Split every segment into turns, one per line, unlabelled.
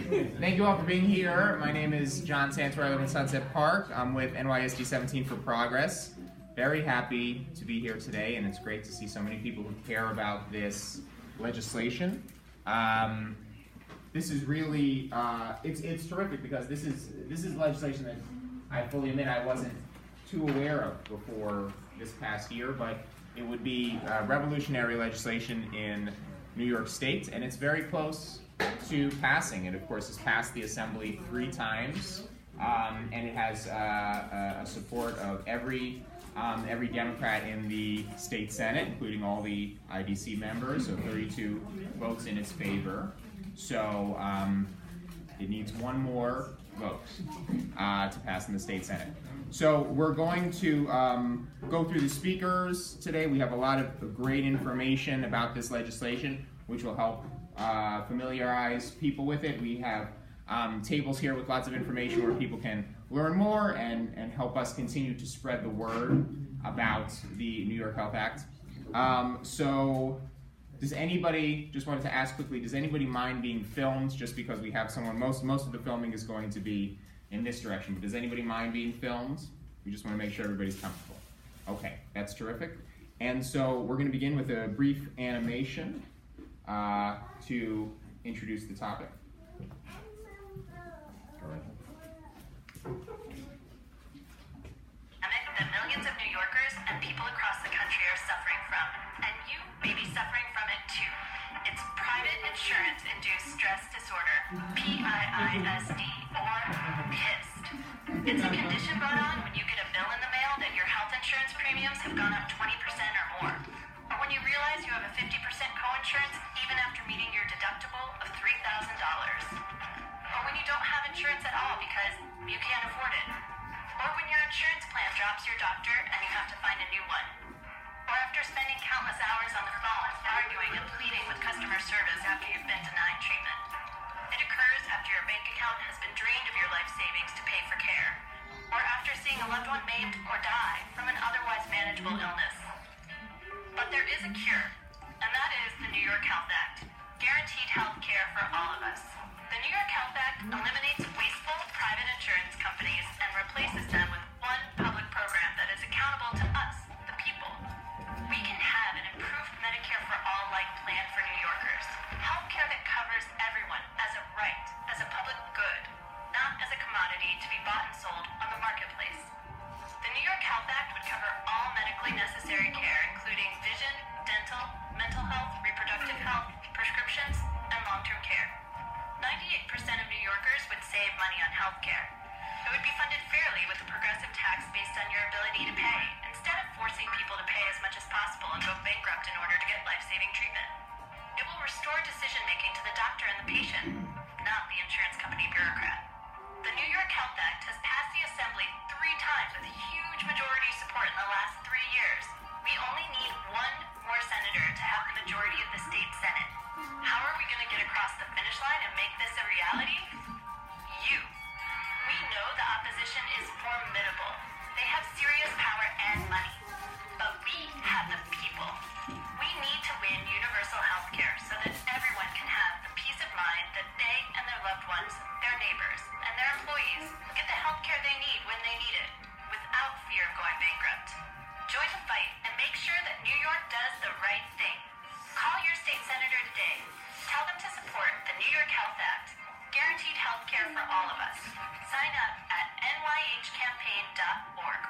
Thank you all for being here. My name is John Santor. I live in Sunset Park. I'm with NYHA SD17 for Progress. Very happy to be here today, and it's great to see so many people who care about this legislation. This is really, it's terrific because this is legislation that I fully admit I wasn't too aware of before this past year, but it would be revolutionary legislation in New York State, and it's very close to passing. It, of course, has passed the Assembly 3 times, and it has a support of every Democrat in the state Senate, including all the IDC members, so 32 votes in its favor. So it needs one more vote to pass in the state Senate. So we're going to go through the speakers today. We have a lot of great information about this legislation, which will help familiarize people with it. We have tables here with lots of information where people can learn more and help us continue to spread the word about the New York Health Act. So does anybody, just wanted to ask quickly, does anybody mind being filmed just because we have someone, most of the filming is going to be in this direction, but does anybody mind being filmed? We just want to make sure everybody's comfortable. Okay, that's terrific. And so we're going to begin with a brief animation to introduce the topic.
That millions of New Yorkers and people across the country are suffering from, and you may be suffering from it too. It's private insurance-induced stress disorder, PIISD, or PISD. It's a condition brought on when you get a bill in the mail that your health insurance premiums have gone up 20% or more, or when you realize you have a 50% co-insurance even after meeting your deductible of $3,000, or when you don't have insurance at all because you can't afford it, or when your insurance plan drops your doctor and you have to find a new one, or after spending countless hours on the phone arguing and pleading with customer service after you've been denied treatment. It occurs after your bank account has been drained of your life savings to pay for care, or after seeing a loved one maimed or die from an otherwise manageable illness. But there is a cure, and that is the New York Health Act, guaranteed health care for all of us. The New York Health Act eliminates wasteful private insurance companies and replaces them with one public program that is accountable to us, the people. We can have an improved Medicare for All like plan for New Yorkers. Health care that covers everyone as a right, as a public good, not as a commodity to be bought and sold on the marketplace. The New York Health Act would cover all medically necessary care, including vision, dental, mental health, reproductive health, prescriptions, and long-term care. 98% of New Yorkers would save money on health care. It would be funded fairly with a progressive tax based on your ability to pay, instead of forcing people to pay as much as possible and go bankrupt in order to get life-saving treatment. It will restore decision-making to the doctor and the patient, not the insurance company bureaucrat. The New York Health Act has passed the Assembly 3 times with huge majority support in the last 3 years. We only need one more senator to have the majority of the state Senate. How are we going to get across the finish line and make this a reality? You. We know the opposition is formidable. They have serious power and money. But we have the people. We need to win universal health care so that everyone can have the peace of mind that they and their loved ones, their neighbors, and their employees get the health care they need when they need it, without fear of going bankrupt. Join the fight and make sure that New York does the right thing. Call your state senator today. Tell them to support the New York Health Act, guaranteed health care for all of us. Sign up at nyhcampaign.org.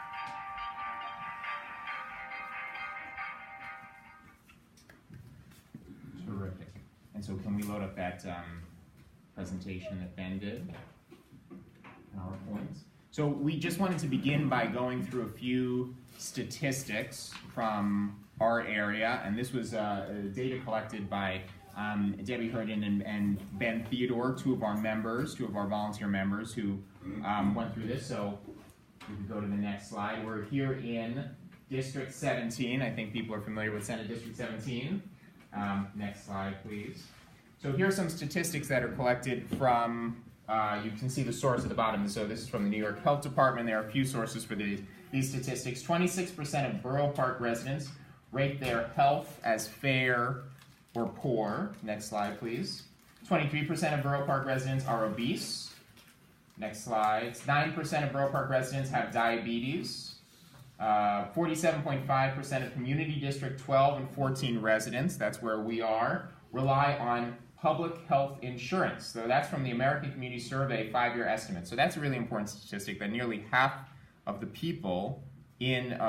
Terrific. And so can we load up that presentation that Ben did? PowerPoints. So we just wanted to begin by going through a few statistics from our area, and this was data collected by Debbie Hurden and Ben Theodore, two of our volunteer members who went through this. So we can go to the next slide. We're here in District 17. I think people are familiar with Senate District 17. Next slide, please. So here are some statistics that are collected from, you can see the source at the bottom. So this is from the New York Health Department. There are a few sources for these statistics. 26% of Borough Park residents rate their health as fair or poor. Next slide, please. 23% of Borough Park residents are obese. Next slide. 9% of Borough Park residents have diabetes. 47.5% of Community District 12 and 14 residents, that's where we are, rely on public health insurance. So that's from the American Community Survey 5-year estimate. So that's a really important statistic, that nearly half of the people in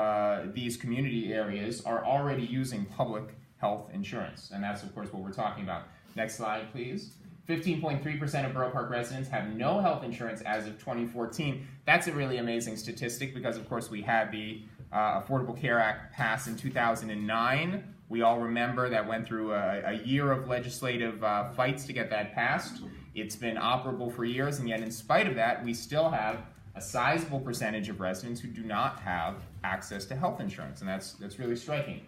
these community areas are already using public health insurance. And that's, of course, what we're talking about. Next slide, please. 15.3% of Borough Park residents have no health insurance as of 2014. That's a really amazing statistic because, of course, we had the Affordable Care Act passed in 2009. We all remember that went through a year of legislative fights to get that passed. It's been operable for years, and yet in spite of that, we still have a sizable percentage of residents who do not have access to health insurance, and that's really striking.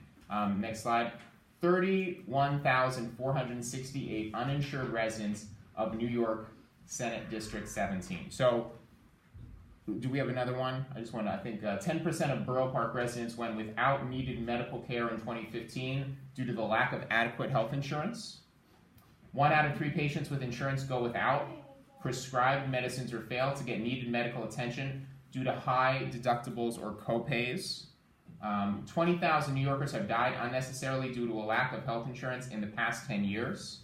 Next slide. 31,468 uninsured residents of New York Senate District 17. So, do we have another one? I just want to, I think 10% of Borough Park residents went without needed medical care in 2015 due to the lack of adequate health insurance. 1 out of 3 patients with insurance go without prescribed medicines or fail to get needed medical attention due to high deductibles or co-pays. 20,000 New Yorkers have died unnecessarily due to a lack of health insurance in the past 10 years.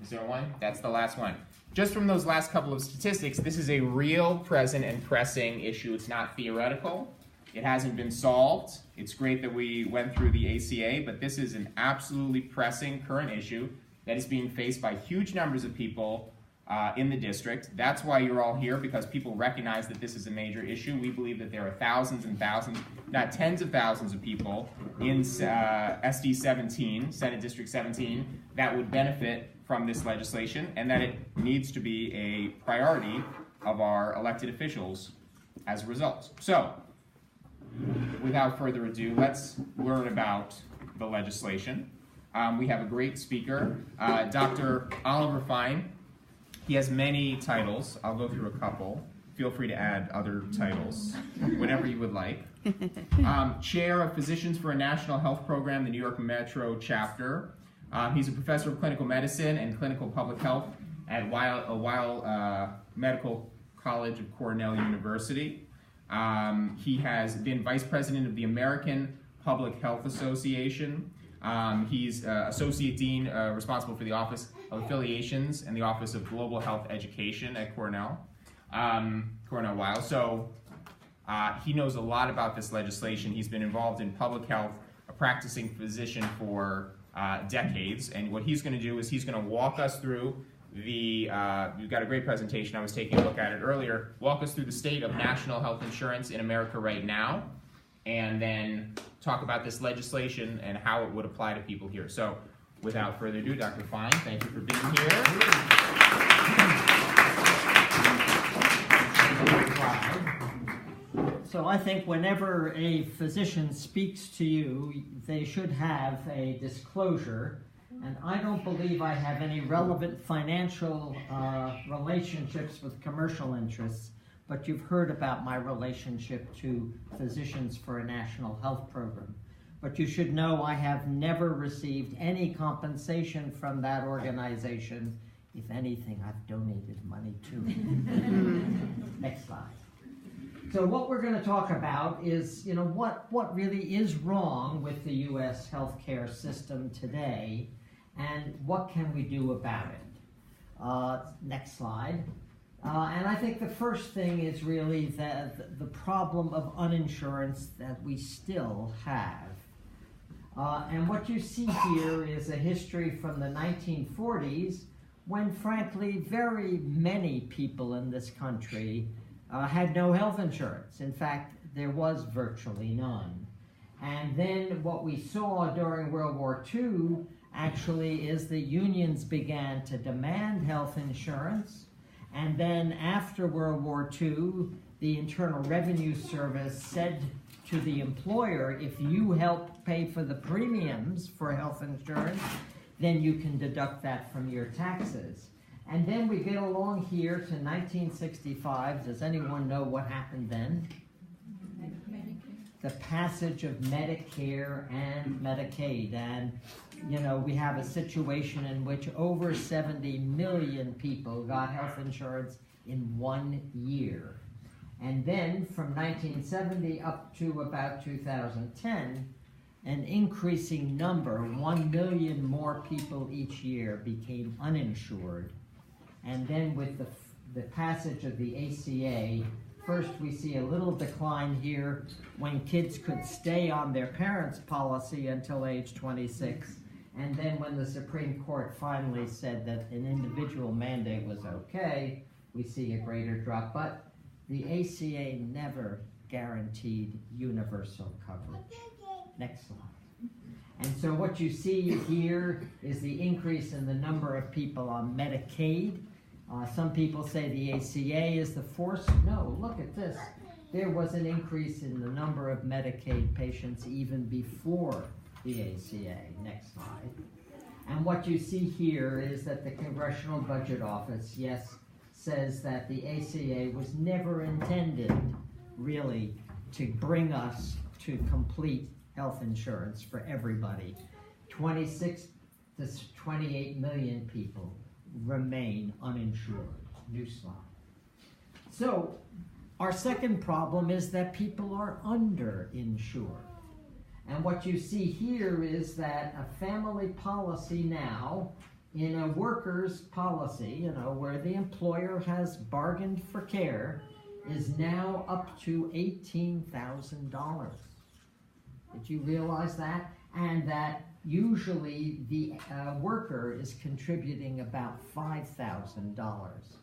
Is there one? That's the last one. Just from those last couple of statistics, this is a real, present, and pressing issue. It's not theoretical. It hasn't been solved. It's great that we went through the ACA, but this is an absolutely pressing current issue that is being faced by huge numbers of people in the district. That's why you're all here, because people recognize that this is a major issue. We believe that there are thousands and thousands, not tens of thousands of people in SD17, Senate District 17, that would benefit from this legislation, and that it needs to be a priority of our elected officials as a result. So, without further ado, let's learn about the legislation. We have a great speaker, Dr. Oliver Fein. He has many titles. I'll go through a couple. Feel free to add other titles, whatever you would like. Chair of Physicians for a National Health Program, the New York Metro chapter. He's a professor of clinical medicine and clinical public health at Weill Medical College of Cornell University. He has been vice president of the American Public Health Association. He's associate dean responsible for the Office of Affiliations and the Office of Global Health Education at Cornell Weill. So he knows a lot about this legislation. He's been involved in public health, a practicing physician for decades, and what he's going to do is he's going to walk us through the, we've got a great presentation, I was taking a look at it earlier, walk us through the state of national health insurance in America right now, and then talk about this legislation and how it would apply to people here. So, without further ado, Dr. Fein, thank you for being here.
So I think whenever a physician speaks to you, they should have a disclosure. And I don't believe I have any relevant financial relationships with commercial interests, but you've heard about my relationship to Physicians for a National Health Program. But you should know I have never received any compensation from that organization. If anything, I've donated money to it. Next slide. So what we're going to talk about is, what really is wrong with the U.S. healthcare system today, and what can we do about it? Next slide. And I think the first thing is really the problem of uninsurance that we still have. And what you see here is a history from the 1940s, when frankly very many people in this country had no health insurance. In fact, there was virtually none. And then what we saw during World War II actually is the unions began to demand health insurance. And then after World War II, the Internal Revenue Service said to the employer, if you help pay for the premiums for health insurance, then you can deduct that from your taxes. And then we get along here to 1965. Does anyone know what happened then? The passage of Medicare and Medicaid. And we have a situation in which over 70 million people got health insurance in 1 year. And then from 1970 up to about 2010, an increasing number, 1 million more people each year became uninsured. And then with the passage of the ACA, first we see a little decline here when kids could stay on their parents' policy until age 26. And then when the Supreme Court finally said that an individual mandate was okay, we see a greater drop. But the ACA never guaranteed universal coverage. Next slide. And so what you see here is the increase in the number of people on Medicaid. Some people say the ACA is the force. No, look at this. There was an increase in the number of Medicaid patients even before the ACA. Next slide. And what you see here is that the Congressional Budget Office, yes, says that the ACA was never intended really to bring us to complete health insurance for everybody. 26 to 28 million people remain uninsured. New slide. So our second problem is that people are underinsured. And what you see here is that a family policy now, in a worker's policy, where the employer has bargained for care, is now up to $18,000. Did you realize that? And that usually the worker is contributing about $5,000.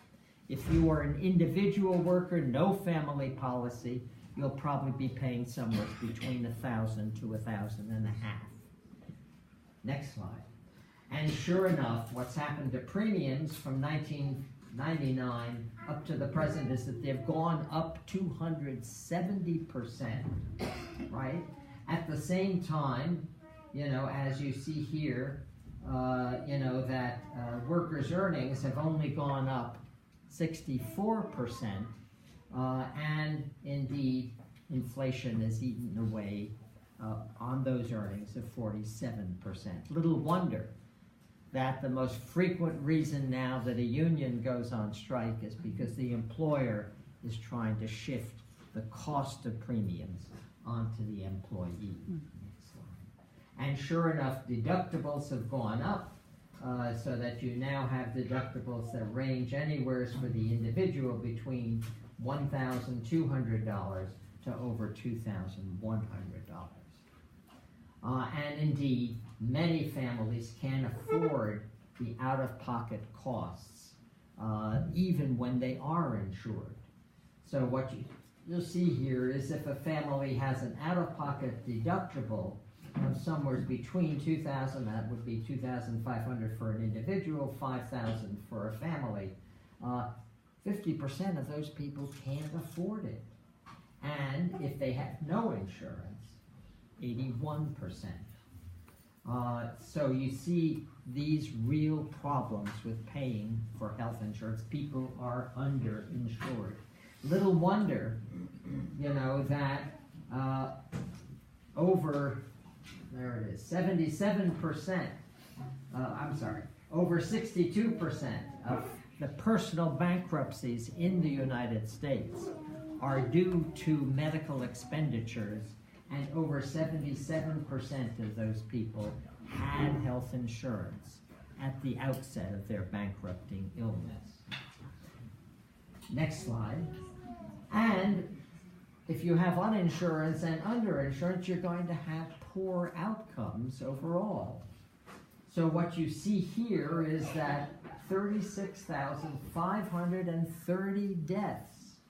If you are an individual worker, no family policy, you'll probably be paying somewhere between $1,000 to $1,500. Next slide. And sure enough, what's happened to premiums from 1999 up to the present is that they've gone up 270%, right? At the same time, as you see here, that workers' earnings have only gone up 64%, and indeed, inflation has eaten away on those earnings of 47%. Little wonder that the most frequent reason now that a union goes on strike is because the employer is trying to shift the cost of premiums onto the employee. Next slide. And sure enough, deductibles have gone up so that you now have deductibles that range anywhere for the individual between $1,200 to over $2,100. And indeed, many families can't afford the out-of-pocket costs, even when they are insured. So what you'll see here is if a family has an out-of-pocket deductible of somewhere between $2,000, that would be $2,500 for an individual, $5,000 for a family, 50% of those people can't afford it. And if they have no insurance, 81%. So you see these real problems with paying for health insurance. People are underinsured. Little wonder, that over 62% of the personal bankruptcies in the United States are due to medical expenditures, and over 77% of those people had health insurance at the outset of their bankrupting illness. Next slide. And if you have uninsurance and underinsurance, you're going to have poor outcomes overall. So what you see here is that 36,530 deaths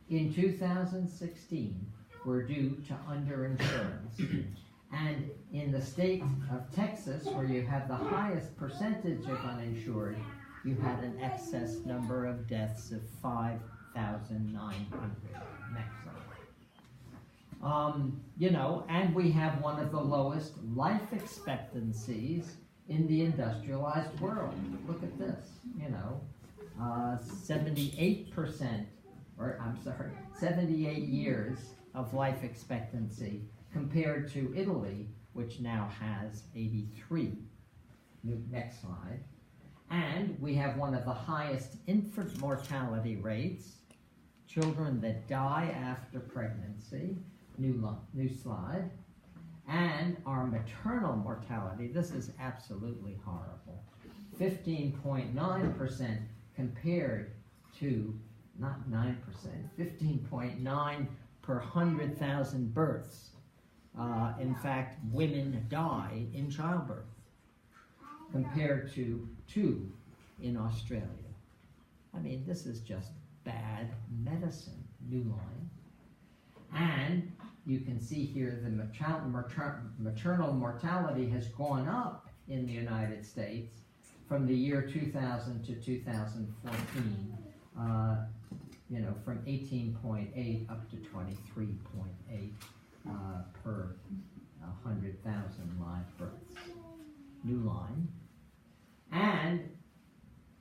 in 2016 were due to underinsurance. And in the state of Texas, where you have the highest percentage of uninsured, you had an excess number of deaths of 5,900. Next slide. And we have one of the lowest life expectancies in the industrialized world. Look at this, 78 years of life expectancy compared to Italy, which now has 83. Next slide. And we have one of the highest infant mortality rates, children that die after pregnancy. New slide. And our maternal mortality, this is absolutely horrible. 15.9% compared to, not 9%, 15.9 per 100,000 births. In fact, women die in childbirth, compared to 2 in Australia. I mean, this is just bad medicine. New line. And you can see here the maternal mortality has gone up in the United States from the year 2000 to 2014, from 18.8 up to 23.8 per 100,000 live births. New line. And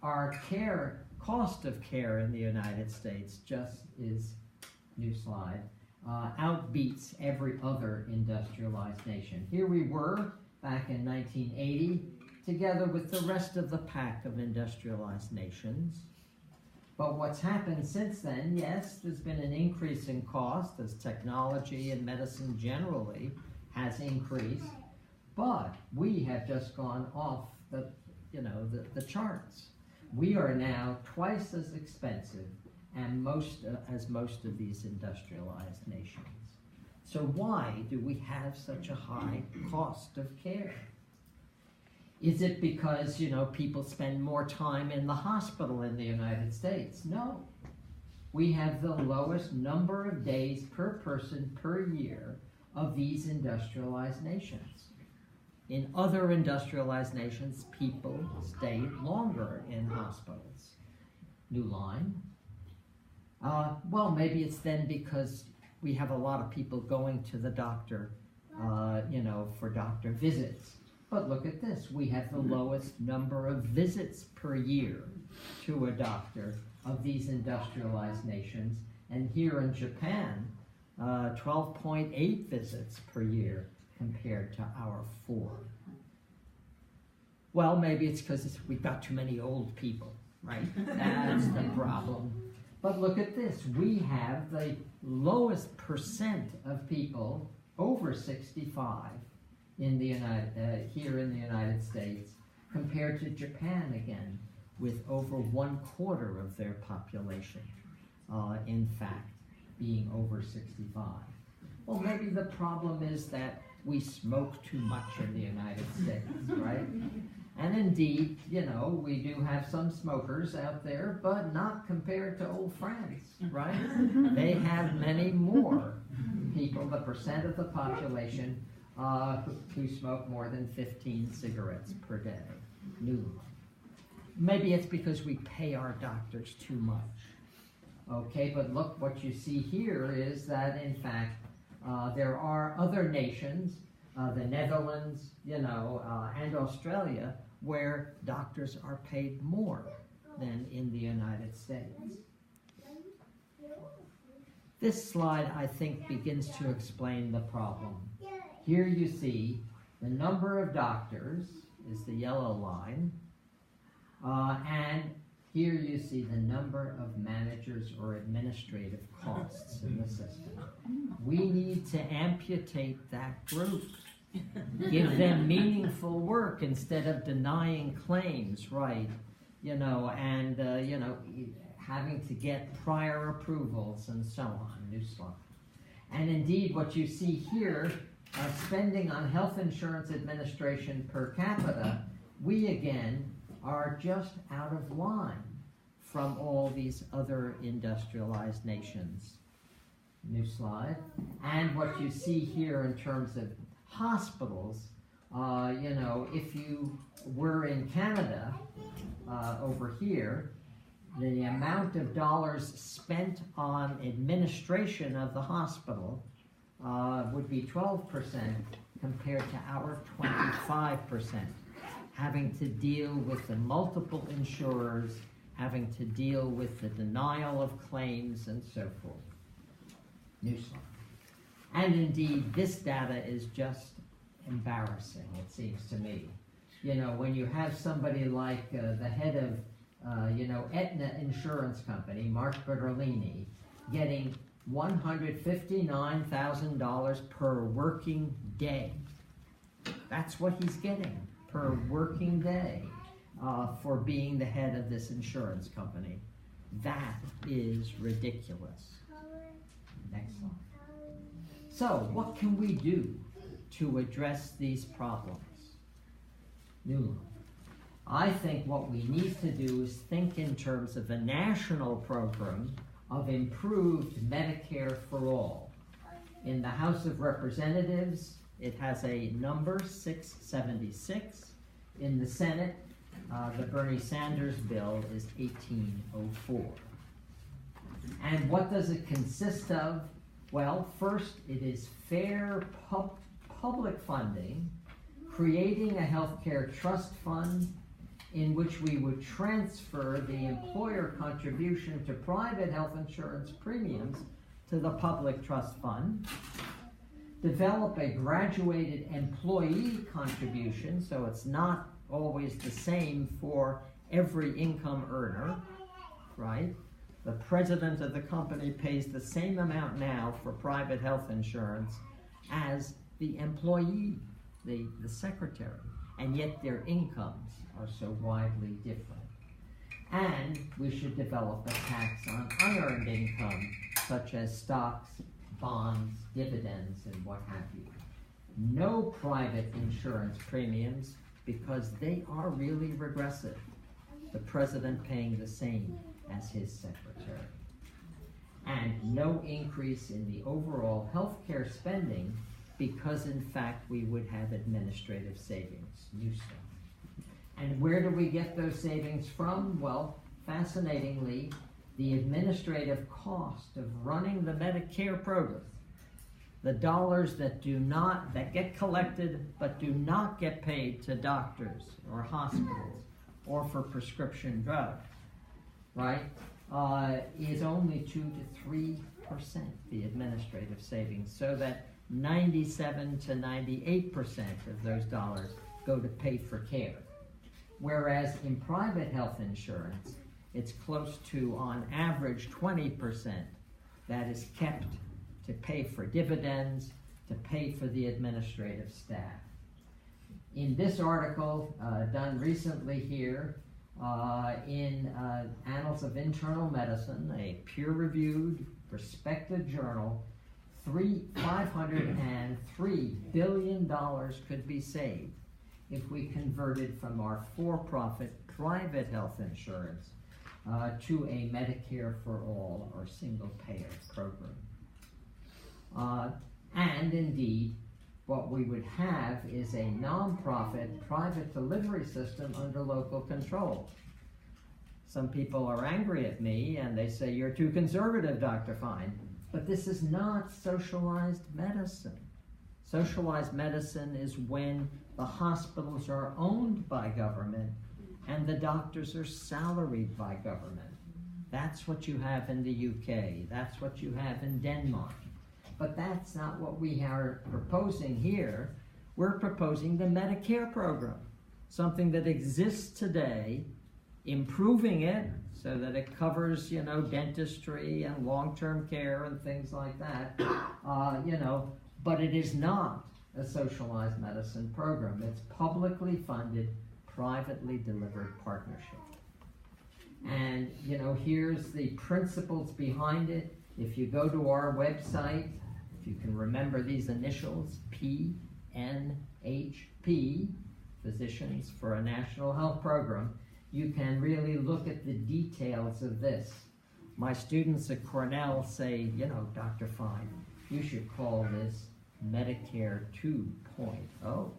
our cost of care in the United States just is, new slide, outbeats every other industrialized nation. Here we were back in 1980, together with the rest of the pack of industrialized nations. But what's happened since then, yes, there's been an increase in cost as technology and medicine generally has increased, but we have just gone off the charts. We are now twice as expensive as most of these industrialized nations. So why do we have such a high cost of care? Is it because, people spend more time in the hospital in the United States? No. We have the lowest number of days per person per year of these industrialized nations. In other industrialized nations, people stay longer in hospitals. New line. Well, maybe it's then because we have a lot of people going to the doctor, for doctor visits. But look at this. We have the lowest number of visits per year to a doctor of these industrialized nations. And here in Japan, 12.8 visits per year compared to our 4. Well, maybe it's because we've got too many old people, right? That's the problem. But look at this. We have the lowest percent of people over 65 in the here in the United States, compared to Japan again, with over 1/4 of their population, in fact, being over 65. Well, maybe the problem is that we smoke too much in the United States, right? And indeed, we do have some smokers out there, but not compared to old France, right? They have many more people, the percent of the population, who smoke more than 15 cigarettes per day. New. Maybe it's because we pay our doctors too much. Okay, but look, what you see here is that, in fact, there are other nations, the Netherlands, and Australia, where doctors are paid more than in the United States. This slide, I think, begins to explain the problem. Here you see the number of doctors is the yellow line, and here you see the number of managers or administrative costs in the system. We need to amputate that group. Give them meaningful work instead of denying claims, right? And having to get prior approvals and so on. New slide. And indeed, what you see here, spending on health insurance administration per capita, we again are just out of line from all these other industrialized nations. New slide. And what you see here in terms of hospitals, if you were in Canada, over here, the amount of dollars spent on administration of the hospital would be 12% compared to our 25%, having to deal with the multiple insurers, having to deal with the denial of claims, and so forth. New slide. And indeed, this data is just embarrassing, it seems to me. You know, when you have somebody like the head of, Aetna Insurance Company, Mark Bertolini, getting $159,000 per working day. That's what he's getting per working day for being the head of this insurance company. That is ridiculous. Next slide. So, what can we do to address these problems? New. I think what we need to do is think in terms of a national program of improved Medicare for all. In the House of Representatives, it has a number 676. In the Senate, the Bernie Sanders bill is 1804. And what does it consist of? Well, first, it is fair public funding, creating a healthcare trust fund in which we would transfer the employer contribution to private health insurance premiums to the public trust fund, develop a graduated employee contribution, so it's not always the same for every income earner, right? The president of the company pays the same amount now for private health insurance as the employee, the secretary, and yet their incomes are so widely different. And we should develop a tax on unearned income, such as stocks, bonds, dividends, and what have you. No private insurance premiums, because they are really regressive. The president paying the same as his secretary. And no increase in the overall healthcare spending, because in fact we would have administrative savings, new stuff. And where do we get those savings from? Well, fascinatingly, the administrative cost of running the Medicare program, the dollars that get collected but do not get paid to doctors or hospitals or for prescription drugs, right, is only 2 to 3%, the administrative savings, so that 97 to 98% of those dollars go to pay for care. Whereas in private health insurance, it's close to, on average, 20% that is kept to pay for dividends, to pay for the administrative staff. In this article done recently here in Annals of Internal Medicine, a peer-reviewed, respected journal, $503 billion could be saved if we converted from our for-profit private health insurance to a Medicare for all or single-payer program. And indeed, what we would have is a non-profit private delivery system under local control. Some people are angry at me and they say, "You're too conservative, Dr. Fein." But this is not socialized medicine. Socialized medicine is when the hospitals are owned by government and the doctors are salaried by government. That's what you have in the UK. That's what you have in Denmark. But that's not what we are proposing here. We're proposing the Medicare program, something that exists today, improving it so that it covers, dentistry and long-term care and things like that, but it is not a socialized medicine program. It's publicly funded, privately delivered partnership. And, here's the principles behind it. If you go to our website, if you can remember these initials, PNHP, Physicians for a National Health Program, you can really look at the details of this. My students at Cornell say, Dr. Fein, you should call this Medicare 2.0.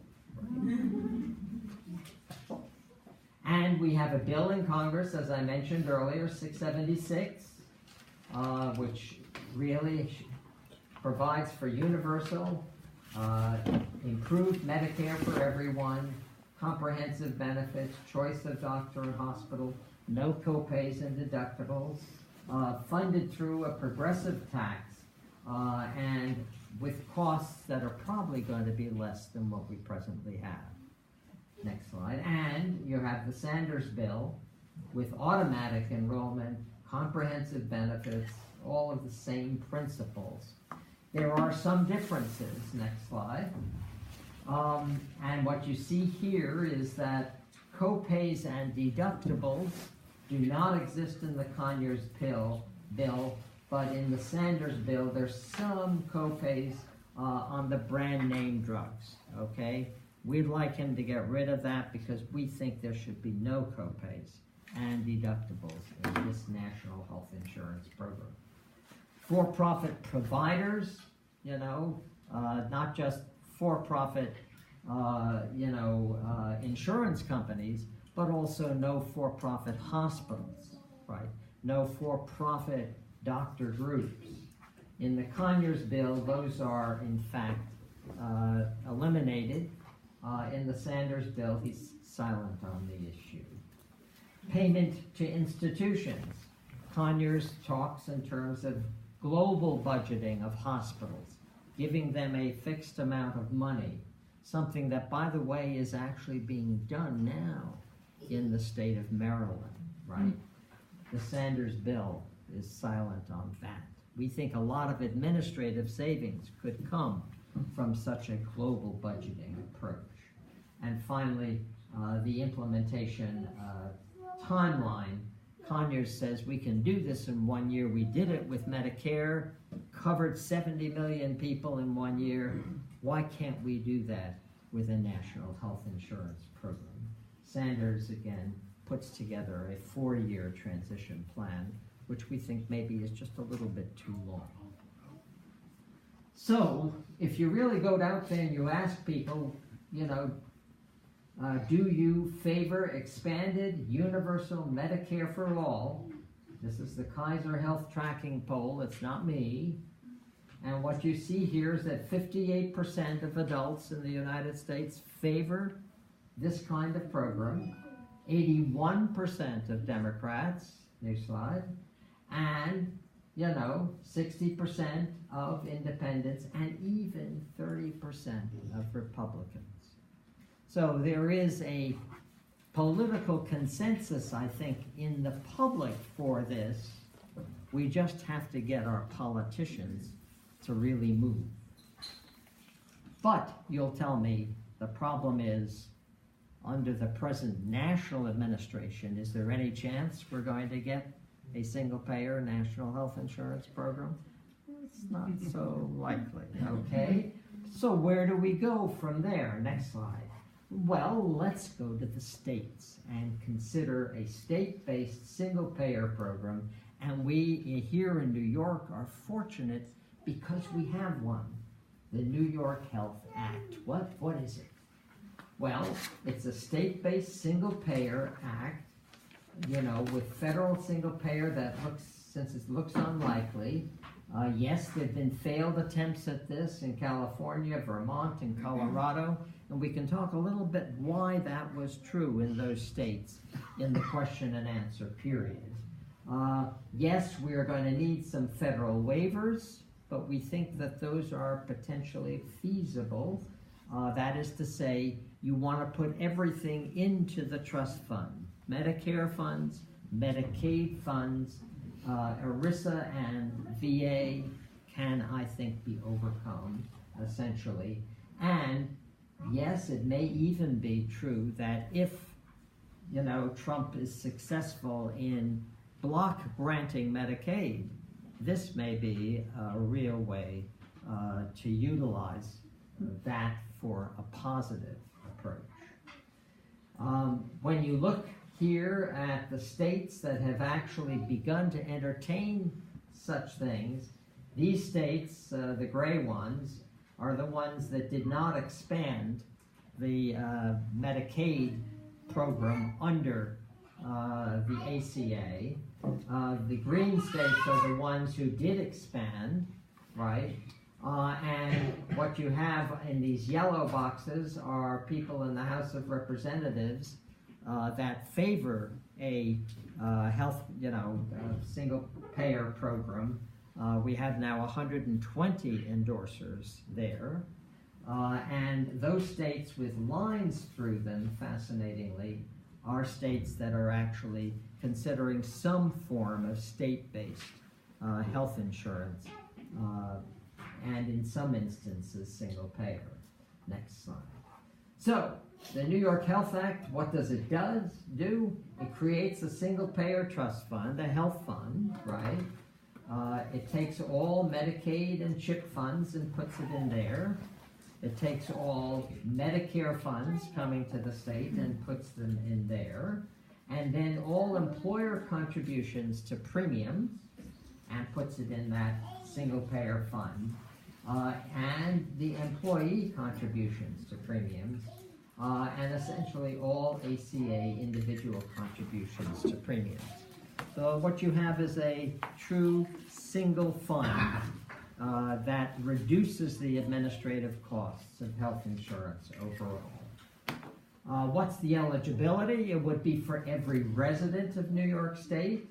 And we have a bill in Congress, as I mentioned earlier, 676, which really provides for universal, improved Medicare for everyone, comprehensive benefits, choice of doctor and hospital, no copays and deductibles, funded through a progressive tax and with costs that are probably going to be less than what we presently have. Next slide. And you have the Sanders bill with automatic enrollment, comprehensive benefits, all of the same principles. There are some differences. Next slide. And what you see here is that copays and deductibles do not exist in the Conyers bill, but in the Sanders bill, there's some copays on the brand name drugs, okay? We'd like him to get rid of that because we think there should be no copays and deductibles in this national health insurance program. For-profit providers, you know, not just for-profit, insurance companies, but also no for-profit hospitals, right? No for-profit doctor groups. In the Conyers bill, those are in fact eliminated. In the Sanders bill, he's silent on the issue. Payment to institutions. Conyers talks in terms of global budgeting of hospitals, giving them a fixed amount of money, something that, by the way, is actually being done now in the state of Maryland, right? The Sanders bill is silent on that. We think a lot of administrative savings could come from such a global budgeting approach. And finally, the implementation timeline. Conyers says we can do this in 1 year. We did it with Medicare, covered 70 million people in 1 year. Why can't we do that with a national health insurance program? Sanders, again, puts together a 4-year transition plan, which we think maybe is just a little bit too long. So, if you really go out there and you ask people, you know, do you favor expanded universal Medicare for all? This is the Kaiser Health Tracking poll, it's not me. And what you see here is that 58% of adults in the United States favor this kind of program, 81% of Democrats, next slide, and, you know, 60% of independents, and even 30% of Republicans. So there is a political consensus, I think, in the public for this. We just have to get our politicians to really move. But you'll tell me the problem is, under the present national administration, is there any chance we're going to get a single-payer national health insurance program? It's not so likely, okay? So where do we go from there? Next slide. Well, let's go to the states and consider a state-based single-payer program. And we here in New York are fortunate because we have one, the New York Health Act. What is it? Well, it's a state-based single-payer act, you know, with federal single-payer that looks, since it looks unlikely. Yes, there have been failed attempts at this in California, Vermont, and Colorado, and we can talk a little bit why that was true in those states in the question and answer period. Yes, we are going to need some federal waivers, but we think that those are potentially feasible. That is to say, you want to put everything into the trust fund. Medicare funds, Medicaid funds, ERISA and VA can, I think, be overcome, essentially. And yes, it may even be true that if, you know, Trump is successful in block granting Medicaid, this may be a real way to utilize that for a positive approach. When you look here at the states that have actually begun to entertain such things, these states, the gray ones, are the ones that did not expand the Medicaid program under the ACA. The green states are the ones who did expand, right? And what you have in these yellow boxes are people in the House of Representatives that favor a health, single-payer program. We have now 120 endorsers there. And those states with lines through them, fascinatingly, are states that are actually considering some form of state-based health insurance, and in some instances, single payer. Next slide. So, the New York Health Act, what does it do? It creates a single payer trust fund, a health fund, right? It takes all Medicaid and CHIP funds and puts it in there. It takes all Medicare funds coming to the state and puts them in there. And then all employer contributions to premiums and puts it in that single payer fund. And the employee contributions to premiums, and essentially all ACA individual contributions to premiums. So what you have is a true single fund that reduces the administrative costs of health insurance overall. What's the eligibility? It would be for every resident of New York State.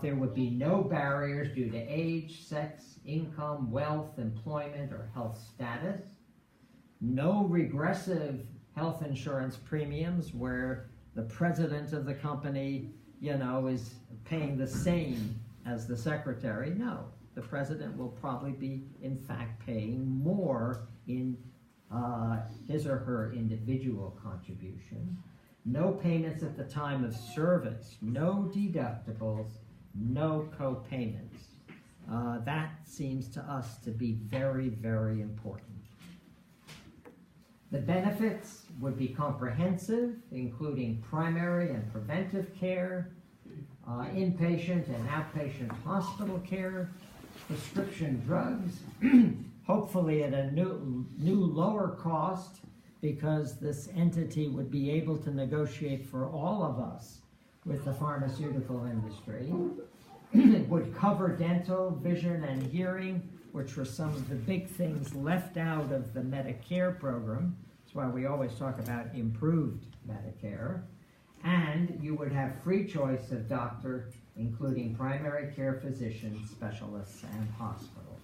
There would be no barriers due to age, sex, income, wealth, employment, or health status. No regressive health insurance premiums where the president of the company, is paying the same as the secretary. No, the president will probably be, in fact, paying more in his or her individual contribution. No payments at the time of service, no deductibles, no co-payments. That seems to us to be very, very important. The benefits would be comprehensive, including primary and preventive care, inpatient and outpatient hospital care, prescription drugs, hopefully at a new lower cost, because this entity would be able to negotiate for all of us with the pharmaceutical industry. It would cover dental, vision, and hearing, which were some of the big things left out of the Medicare program. That's why we always talk about improved Medicare. And you would have free choice of doctor, including primary care physicians, specialists, and hospitals.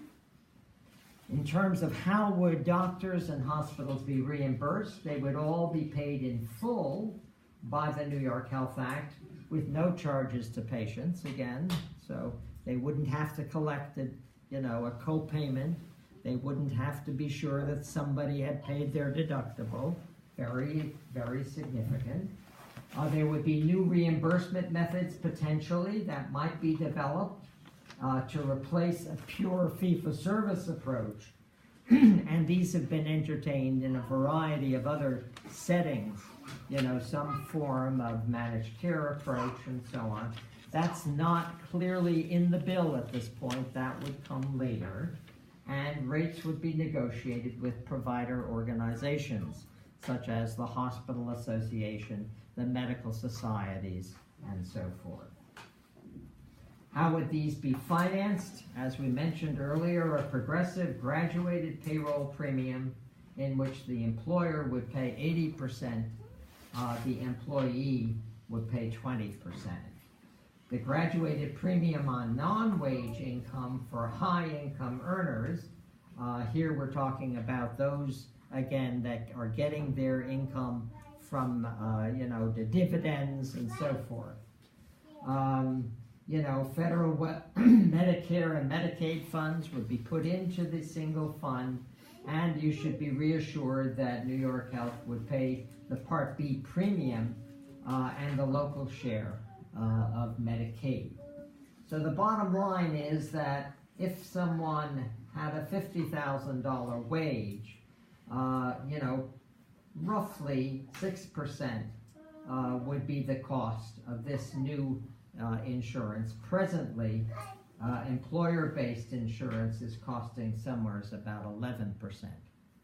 In terms of how would doctors and hospitals be reimbursed, they would all be paid in full by the New York Health Act with no charges to patients, again, so they wouldn't have to collect a co-payment. They wouldn't have to be sure that somebody had paid their deductible. Very, very significant. There would be new reimbursement methods potentially that might be developed to replace a pure fee-for-service approach. And these have been entertained in a variety of other settings, some form of managed care approach and so on. That's not clearly in the bill at this point. That would come later. And rates would be negotiated with provider organizations, such as the Hospital Association, the medical societies, and so forth. How would these be financed? As we mentioned earlier, a progressive graduated payroll premium in which the employer would pay 80%, the employee would pay 20%. The graduated premium on non-wage income for high-income earners, here we're talking about those, again, that are getting their income from, the dividends and so forth. Federal Medicare and Medicaid funds would be put into the single fund, and you should be reassured that New York Health would pay the Part B premium and the local share of Medicaid. So the bottom line is that if someone had a $50,000 wage, roughly 6% would be the cost of this new insurance. Presently, employer-based insurance is costing somewhere about 11%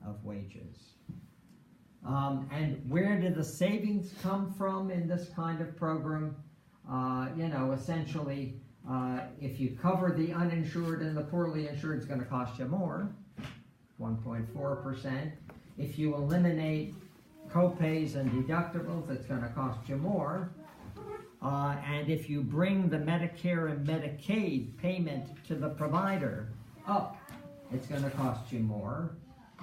of wages. And where do the savings come from in this kind of program? Essentially, if you cover the uninsured and the poorly insured, it's going to cost you more, 1.4%. If you eliminate co-pays and deductibles, it's going to cost you more. And if you bring the Medicare and Medicaid payment to the provider up, it's going to cost you more,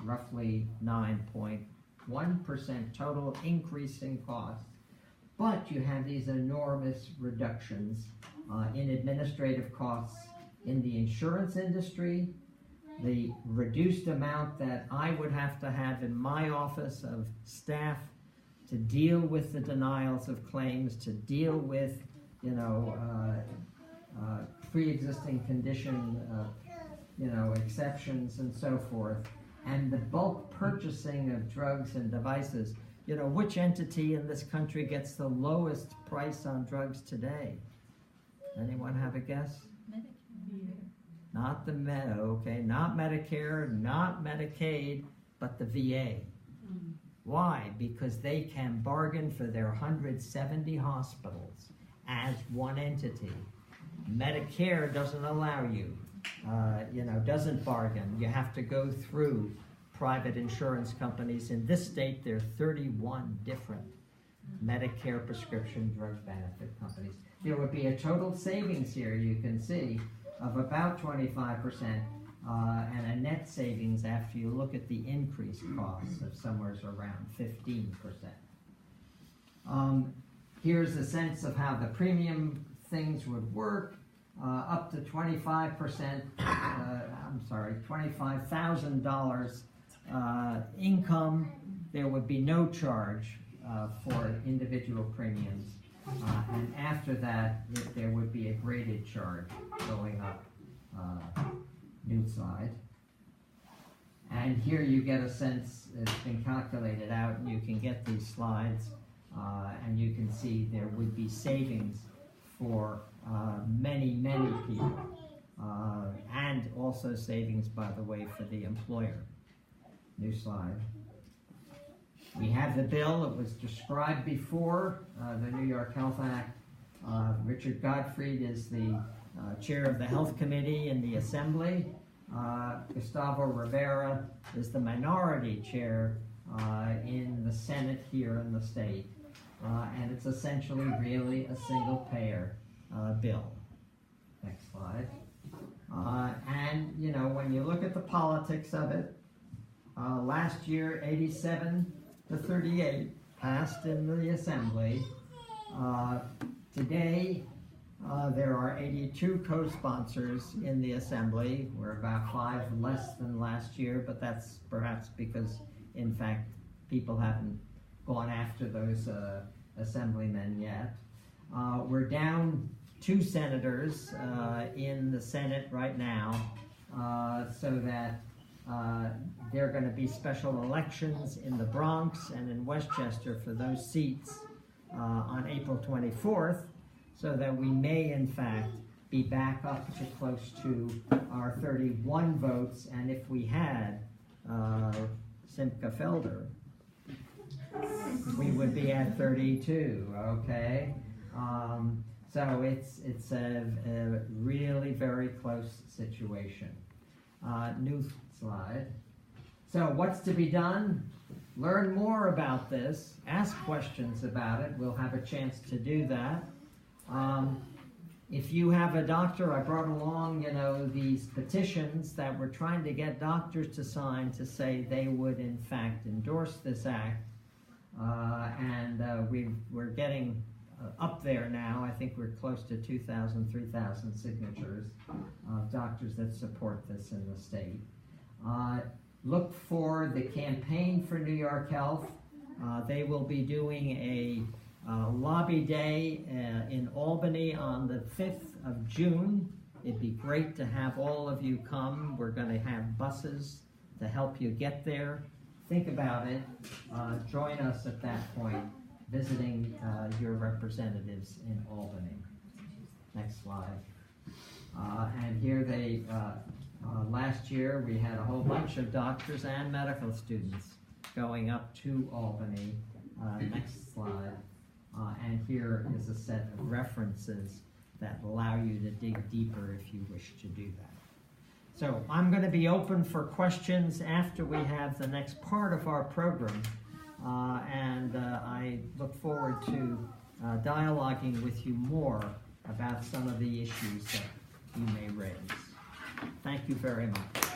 roughly 9.1% total increase in cost. But you have these enormous reductions in administrative costs in the insurance industry, the reduced amount that I would have to have in my office of staff to deal with the denials of claims, to deal with, pre-existing condition, exceptions and so forth, and the bulk purchasing of drugs and devices. Which entity in this country gets the lowest price on drugs today? Anyone have a guess?
Medicare.
Not the not Medicare, not Medicaid, but the VA. Why? Because they can bargain for their 170 hospitals as one entity. Medicare doesn't allow you, doesn't bargain. You have to go through private insurance companies. In this state, there are 31 different Medicare prescription drug benefit companies. There would be a total savings here, you can see, of about 25%, and a net savings after you look at the increased costs of somewhere around 15%. Here's a sense of how the premium things would work. Up to 25%, $25,000 income, there would be no charge for individual premiums. And after that, there would be a graded charge going up. New slide. And here you get a sense, it's been calculated out, and you can get these slides, and you can see there would be savings for many, many people, and also savings, by the way, for the employer. New slide. We have the bill. It was described before, the New York Health Act. Richard Gottfried is the chair of the Health Committee in the Assembly. Gustavo Rivera is the minority chair in the Senate here in the state. And it's essentially really a single payer bill. Next slide. And when you look at the politics of it, last year 87-38 passed in the Assembly. Today there are 82 co-sponsors in the Assembly. We're about 5 less than last year, but that's perhaps because, in fact, people haven't gone after those assemblymen yet. We're down 2 senators in the Senate right now, so that there are going to be special elections in the Bronx and in Westchester for those seats on April 24th, so that we may, in fact, be back up to close to our 31 votes, and if we had Simca Felder, we would be at 32, okay? So it's a really very close situation. New slide. So what's to be done? Learn more about this. Ask questions about it. We'll have a chance to do that. If you have a doctor, I brought along, these petitions that we're trying to get doctors to sign to say they would, in fact, endorse this act. We're getting up there now. I think we're close to 2,000, 3,000 signatures of doctors that support this in the state. Look for the Campaign for New York Health. They will be doing a lobby day in Albany on the 5th of June. It'd be great to have all of you come. We're going to have buses to help you get there. Think about it. Join us at that point, visiting your representatives in Albany. Next slide. And here they, last year we had a whole bunch of doctors and medical students going up to Albany. Next slide. And here is a set of references that allow you to dig deeper if you wish to do that. So I'm going to be open for questions after we have the next part of our program. I look forward to dialoguing with you more about some of the issues that you may raise. Thank you very much.